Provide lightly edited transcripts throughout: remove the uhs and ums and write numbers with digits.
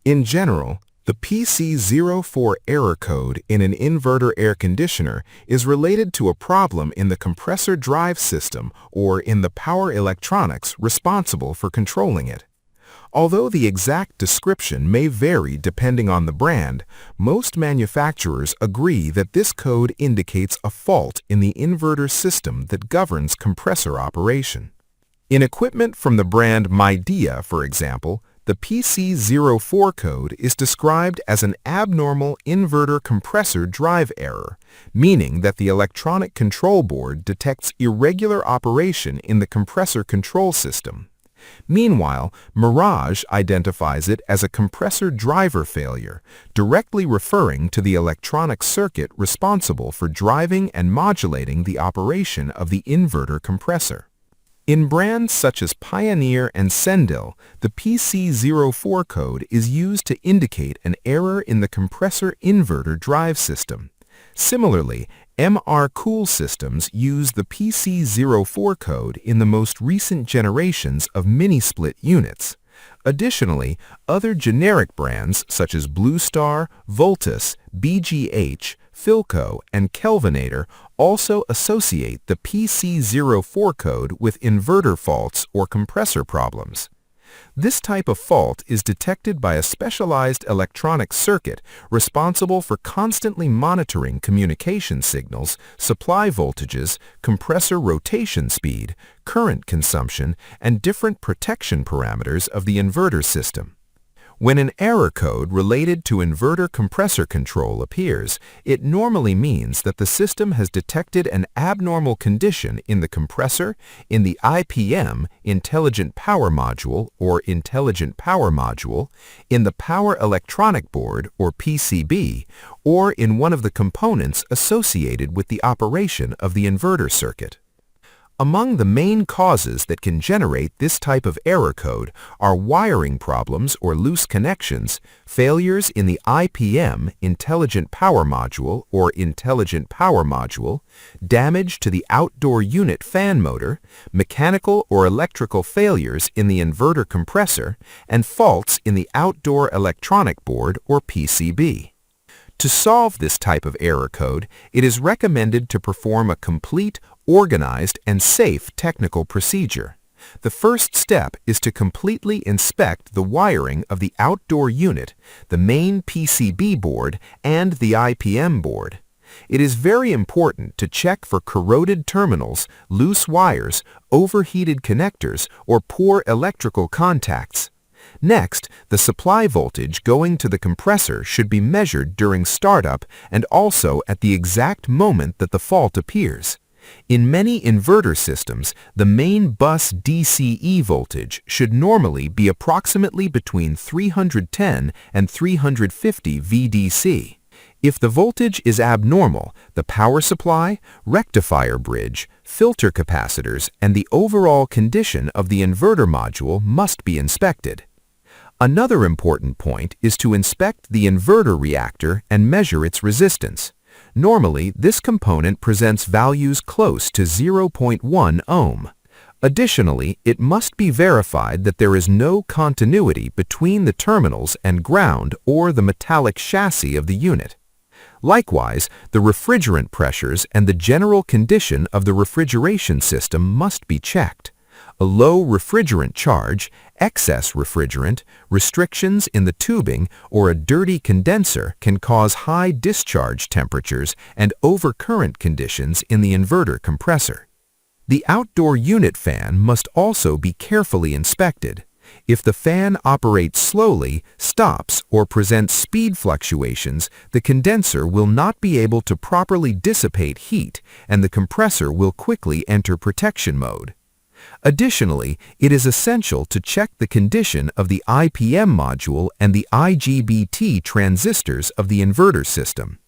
In general, the PC04 error code in an inverter air conditioner is related to a problem in the compressor drive system or in the power electronics responsible for controlling it. Although the exact description may vary depending on the brand, most manufacturers agree that this code indicates a fault in the inverter system that governs compressor operation. In equipment from the brand Midea, for example, the PC04 code is described as an abnormal inverter compressor drive error, meaning that the electronic control board detects irregular operation in the compressor control system. Meanwhile, Mirage identifies it as a compressor driver failure, directly referring to the electronic circuit responsible for driving and modulating the operation of the inverter compressor. In brands such as Pioneer and Sendil, the PC04 code is used to indicate an error in the compressor inverter drive system. Similarly, MR Cool systems use the PC04 code in the most recent generations of mini-split units. Additionally, other generic brands such as Blueestar, Voltas, BGH, Filco, and Kelvinator also associate the PC04 code with inverter faults or compressor problems. This type of fault is detected by a specialized electronic circuit responsible for constantly monitoring communication signals, supply voltages, compressor rotation speed, current consumption, and different protection parameters of the inverter system. When an error code related to inverter compressor control appears, it normally means that the system has detected an abnormal condition in the compressor, in the IPM Intelligent Power Module or Intelligent Power Module, in the Power Electronic Board or PCB, or in one of the components associated with the operation of the inverter circuit. Among the main causes that can generate this type of error code are wiring problems or loose connections, failures in the IPM Intelligent Power Module or Intelligent Power Module, damage to the outdoor unit fan motor, mechanical or electrical failures in the inverter compressor, and faults in the outdoor electronic board or PCB. To solve this type of error code, it is recommended to perform a complete, organized, and safe technical procedure. The first step is to completely inspect the wiring of the outdoor unit, the main PCB board, and the IPM board. It is very important to check for corroded terminals, loose wires, overheated connectors, or poor electrical contacts. Next, the supply voltage going to the compressor should be measured during startup and also at the exact moment that the fault appears. In many inverter systems, the main bus DCE voltage should normally be approximately between 310 and 350 VDC. If the voltage is abnormal, the power supply, rectifier bridge, filter capacitors, and the overall condition of the inverter module must be inspected. Another important point is to inspect the inverter reactor and measure its resistance. Normally, this component presents values close to 0.1 ohm. Additionally, it must be verified that there is no continuity between the terminals and ground or the metallic chassis of the unit. Likewise, the refrigerant pressures and the general condition of the refrigeration system must be checked. A low refrigerant charge, excess refrigerant, restrictions in the tubing, or a dirty condenser can cause high discharge temperatures and overcurrent conditions in the inverter compressor. The outdoor unit fan must also be carefully inspected. If the fan operates slowly, stops, or presents speed fluctuations, the condenser will not be able to properly dissipate heat and the compressor will quickly enter protection mode. Additionally, it is essential to check the condition of the IPM module and the IGBT transistors of the inverter system.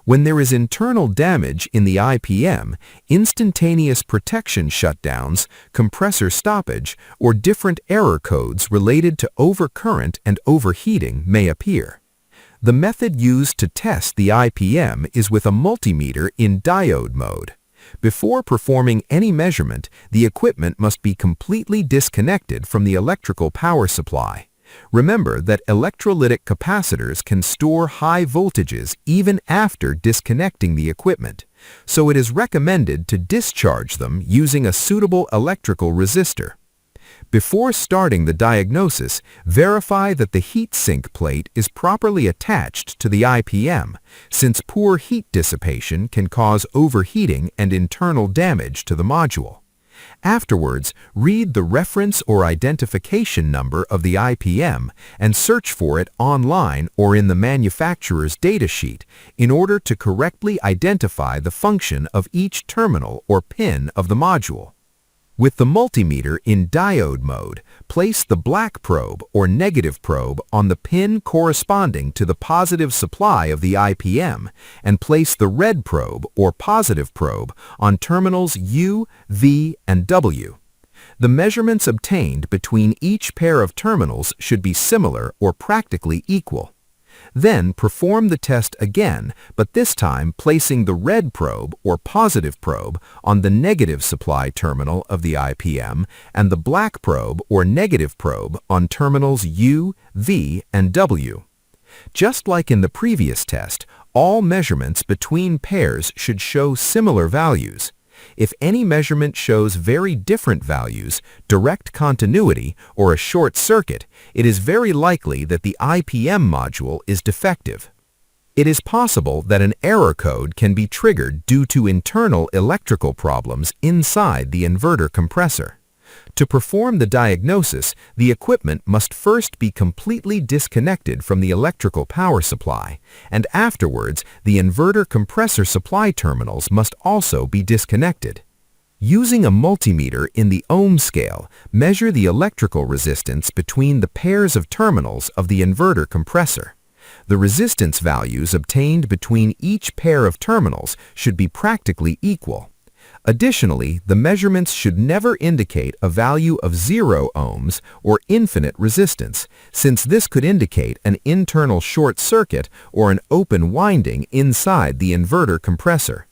When there is internal damage in the IPM, instantaneous protection shutdowns, compressor stoppage, or different error codes related to overcurrent and overheating may appear. The method used to test the IPM is with a multimeter in diode mode. Before performing any measurement, the equipment must be completely disconnected from the electrical power supply. Remember that electrolytic capacitors can store high voltages even after disconnecting the equipment, so it is recommended to discharge them using a suitable electrical resistor. Before starting the diagnosis, verify that the heat sink plate is properly attached to the IPM, since poor heat dissipation can cause overheating and internal damage to the module. Afterwards, read the reference or identification number of the IPM and search for it online or in the manufacturer's datasheet in order to correctly identify the function of each terminal or pin of the module. With the multimeter in diode mode, place the black probe or negative probe on the pin corresponding to the positive supply of the IPM and place the red probe or positive probe on terminals U, V, and W. The measurements obtained between each pair of terminals should be similar or practically equal. Then perform the test again, but this time placing the red probe or positive probe on the negative supply terminal of the IPM and the black probe or negative probe on terminals U, V, and W. Just like in the previous test, all measurements between pairs should show similar values. If any measurement shows very different values, direct continuity, or a short circuit, it is very likely that the IPM module is defective. It is possible that an error code can be triggered due to internal electrical problems inside the inverter compressor. To perform the diagnosis, the equipment must first be completely disconnected from the electrical power supply, and afterwards the inverter compressor supply terminals must also be disconnected. Using a multimeter in the ohm scale, measure the electrical resistance between the pairs of terminals of the inverter compressor. The resistance values obtained between each pair of terminals should be practically equal. Additionally, the measurements should never indicate a value of 0 ohms or infinite resistance, since this could indicate an internal short circuit or an open winding inside the inverter compressor.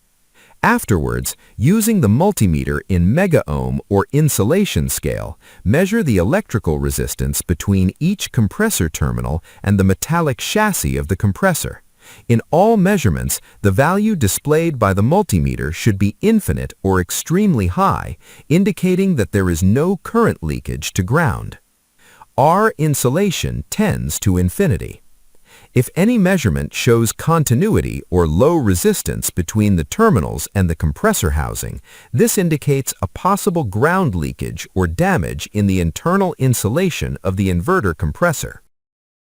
Afterwards, using the multimeter in megaohm or insulation scale, measure the electrical resistance between each compressor terminal and the metallic chassis of the compressor. In all measurements, the value displayed by the multimeter should be infinite or extremely high, indicating that there is no current leakage to ground. R insulation tends to infinity. If any measurement shows continuity or low resistance between the terminals and the compressor housing, this indicates a possible ground leakage or damage in the internal insulation of the inverter compressor.